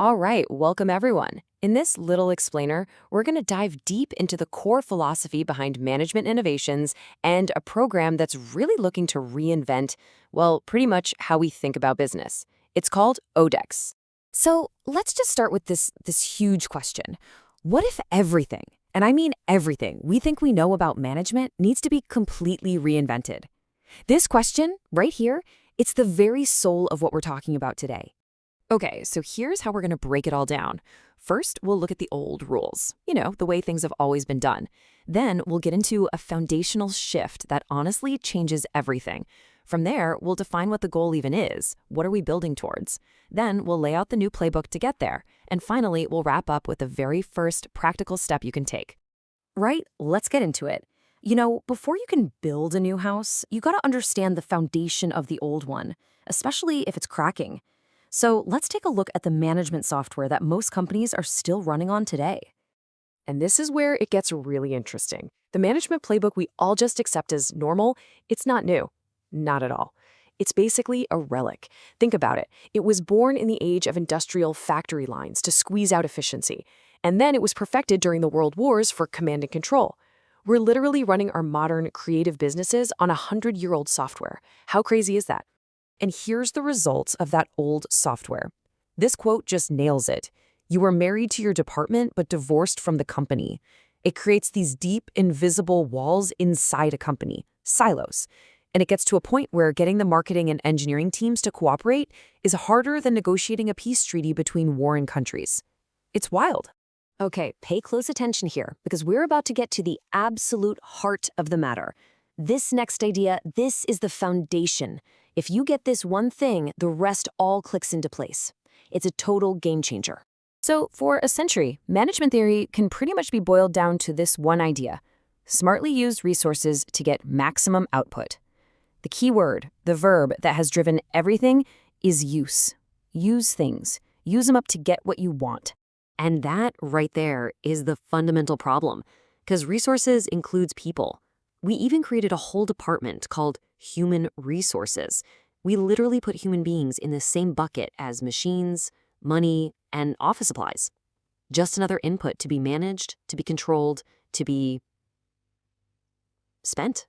All right, welcome everyone. In this little explainer, we're going to dive deep into the core philosophy behind management innovations and a program that's really looking to reinvent, well, pretty much how we think about business. It's called ODeX. So let's just start with this huge question. What if everything, and I mean everything, we think we know about management needs to be completely reinvented? This question, right here, it's the very soul of what we're talking about today. Okay, so here's how we're going to break it all down. First, we'll look at the old rules, the way things have always been done. Then we'll get into a foundational shift that honestly changes everything. From there, we'll define what the goal even is. What are we building towards? Then we'll lay out the new playbook to get there. And finally, we'll wrap up with the very first practical step you can take. Right? Let's get into it. Before you can build a new house, you got to understand the foundation of the old one, especially if it's cracking. So let's take a look at the management software that most companies are still running on today. And this is where it gets really interesting. The management playbook we all just accept as normal, it's not new. Not at all. It's basically a relic. Think about it. It was born in the age of industrial factory lines to squeeze out efficiency. And then it was perfected during the World Wars for command and control. We're literally running our modern creative businesses on 100-year-old software. How crazy is that? And here's the results of that old software. This quote just nails it. You are married to your department, but divorced from the company. It creates these deep, invisible walls inside a company, silos. And it gets to a point where getting the marketing and engineering teams to cooperate is harder than negotiating a peace treaty between warring countries. It's wild. Okay, pay close attention here, because we're about to get to the absolute heart of the matter. This next idea, this is the foundation. If you get this one thing, the rest all clicks into place. It's a total game changer. So for a century, management theory can pretty much be boiled down to this one idea: smartly use resources to get maximum output. The key word, the verb that has driven everything, is use. Use things. Use them up to get what you want. And that right there is the fundamental problem, because resources includes people. We even created a whole department called human resources. We literally put human beings in the same bucket as machines, money, and office supplies. Just another input to be managed, to be controlled, to be spent.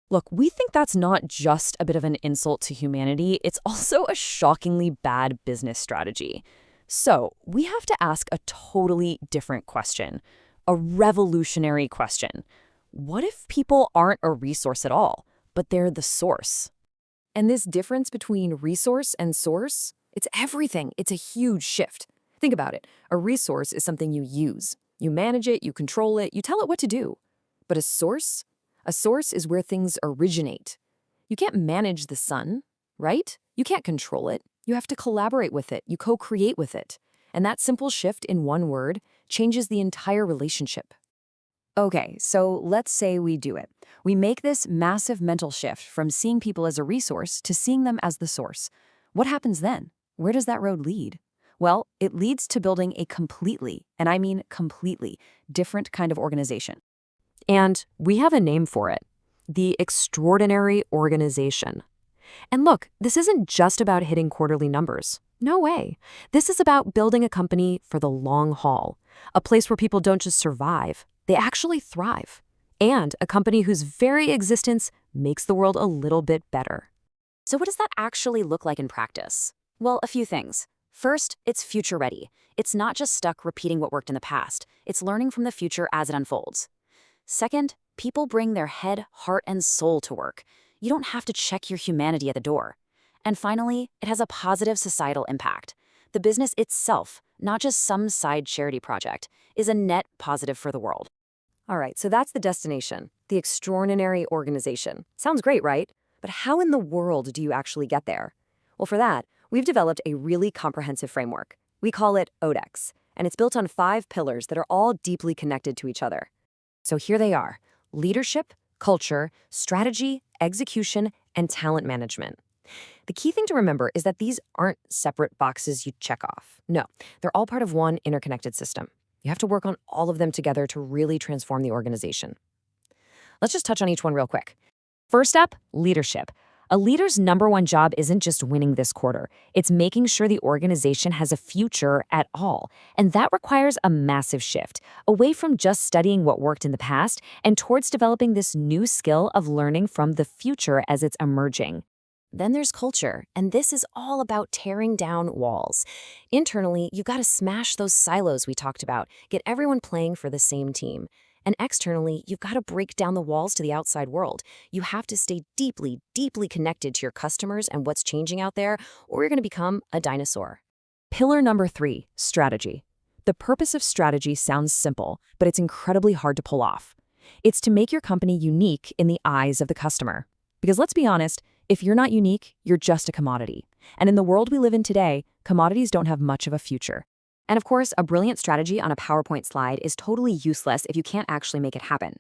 Look, we think that's not just a bit of an insult to humanity, it's also a shockingly bad business strategy. So we have to ask a totally different question, a revolutionary question. What if people aren't a resource at all, but they're the source? And this difference between resource and source, it's everything. It's a huge shift. Think about it. A resource is something you use. You manage it, you control it, you tell it what to do. But a source is where things originate. You can't manage the sun, right? You can't control it. You have to collaborate with it. You co-create with it. And that simple shift in one word changes the entire relationship. Okay, so let's say we do it. We make this massive mental shift from seeing people as a resource to seeing them as the source. What happens then? Where does that road lead? Well, it leads to building a completely, and I mean completely, different kind of organization. And we have a name for it: the extraordinary organization. And look, this isn't just about hitting quarterly numbers. No way. This is about building a company for the long haul, a place where people don't just survive, they actually thrive, and a company whose very existence makes the world a little bit better. So what does that actually look like in practice? Well, a few things. First, it's future ready. It's not just stuck repeating what worked in the past. It's learning from the future as it unfolds. Second, people bring their head, heart, and soul to work. You don't have to check your humanity at the door. And finally, it has a positive societal impact. The business itself, not just some side charity project, is a net positive for the world. All right, so that's the destination, the extraordinary organization. Sounds great, right? But how in the world do you actually get there? Well, for that, we've developed a really comprehensive framework. We call it ODeX, and it's built on 5 pillars that are all deeply connected to each other. So here they are: leadership, culture, strategy, execution, and talent management. The key thing to remember is that these aren't separate boxes you check off. No, they're all part of one interconnected system. You have to work on all of them together to really transform the organization. Let's just touch on each one real quick. First up, leadership. A leader's number one job isn't just winning this quarter. It's making sure the organization has a future at all. And that requires a massive shift, away from just studying what worked in the past and towards developing this new skill of learning from the future as it's emerging. Then there's culture, and this is all about tearing down walls. Internally, you've got to smash those silos we talked about, get everyone playing for the same team. And externally, you've got to break down the walls to the outside world. You have to stay deeply, deeply connected to your customers and what's changing out there, or you're going to become a dinosaur. Pillar number 3, strategy. The purpose of strategy sounds simple, but it's incredibly hard to pull off. It's to make your company unique in the eyes of the customer. Because let's be honest, if you're not unique, you're just a commodity. And in the world we live in today, commodities don't have much of a future. And of course, a brilliant strategy on a PowerPoint slide is totally useless if you can't actually make it happen.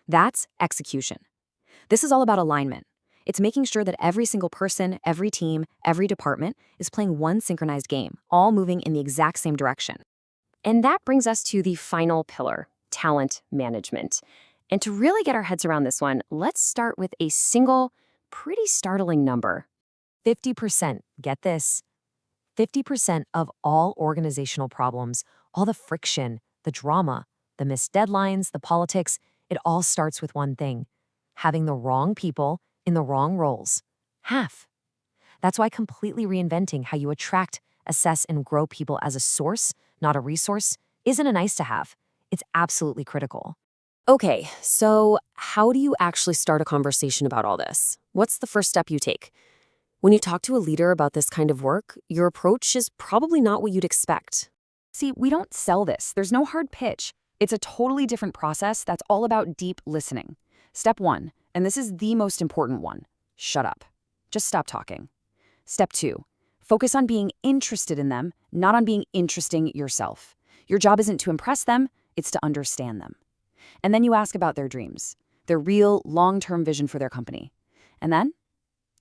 That's execution. This is all about alignment. It's making sure that every single person, every team, every department is playing one synchronized game, all moving in the exact same direction. And that brings us to the final pillar, talent management. And to really get our heads around this one, let's start with a single, pretty startling number. 50%. Get this. 50% of all organizational problems, all the friction, the drama, the missed deadlines, the politics, it all starts with one thing: having the wrong people in the wrong roles. Half. That's why completely reinventing how you attract, assess, and grow people as a source, not a resource, isn't a nice to have. It's absolutely critical. Okay, so how do you actually start a conversation about all this? What's the first step you take? When you talk to a leader about this kind of work, your approach is probably not what you'd expect. See, we don't sell this. There's no hard pitch. It's a totally different process that's all about deep listening. Step 1, and this is the most important one: shut up. Just stop talking. Step 2, focus on being interested in them, not on being interesting yourself. Your job isn't to impress them, it's to understand them. And then you ask about their dreams, their real long-term vision for their company. And then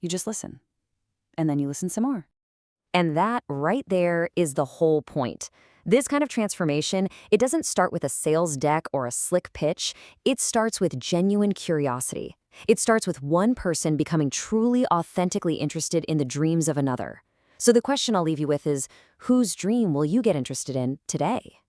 you just listen. And then you listen some more. And that right there is the whole point. This kind of transformation, it doesn't start with a sales deck or a slick pitch. It starts with genuine curiosity. It starts with one person becoming truly, authentically interested in the dreams of another. So the question I'll leave you with is, whose dream will you get interested in today?